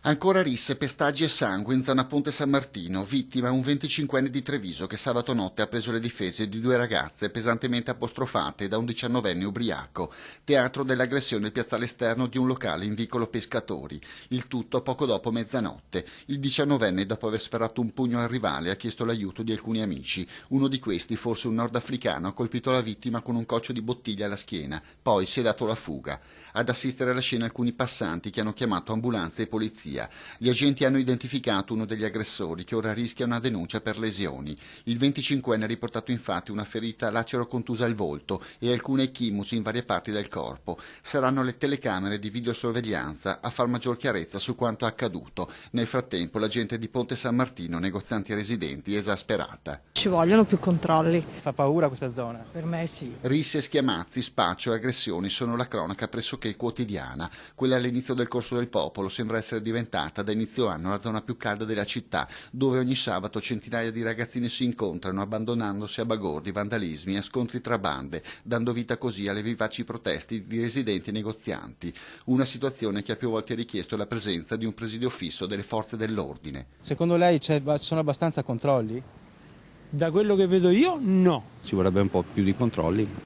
Ancora risse, pestaggi e sangue in zona Ponte San Martino, vittima un 25enne di Treviso che sabato notte ha preso le difese di due ragazze pesantemente apostrofate da un 19enne ubriaco. Teatro dell'aggressione il piazzale esterno di un locale in vicolo Pescatori. Il tutto poco dopo mezzanotte. Il 19enne, dopo aver sferrato un pugno al rivale, ha chiesto l'aiuto di alcuni amici. Uno di questi, forse un nordafricano, ha colpito la vittima con un coccio di bottiglia alla schiena. Poi si è dato la fuga. Ad assistere alla scena alcuni passanti che hanno chiamato ambulanza e polizia. Gli agenti hanno identificato uno degli aggressori che ora rischia una denuncia per lesioni. Il 25enne ha riportato infatti una ferita lacero contusa al volto e alcune ecchimosi in varie parti del corpo. Saranno le telecamere di videosorveglianza a far maggior chiarezza su quanto accaduto. Nel frattempo la gente di Ponte San Martino, negozianti e residenti, è esasperata. Ci vogliono più controlli. Fa paura questa zona? Per me sì. Risse, schiamazzi, spaccio e aggressioni sono la cronaca pressoché quotidiana. Quella all'inizio del Corso del Popolo sembra essere diventata da inizio anno la zona più calda della città, dove ogni sabato centinaia di ragazzini si incontrano abbandonandosi a bagordi, vandalismi e scontri tra bande, dando vita così alle vivaci proteste di residenti e negozianti. Una situazione che ha più volte richiesto la presenza di un presidio fisso delle forze dell'ordine. Secondo lei ci sono abbastanza controlli? Da quello che vedo io, no. Ci vorrebbe un po' più di controlli.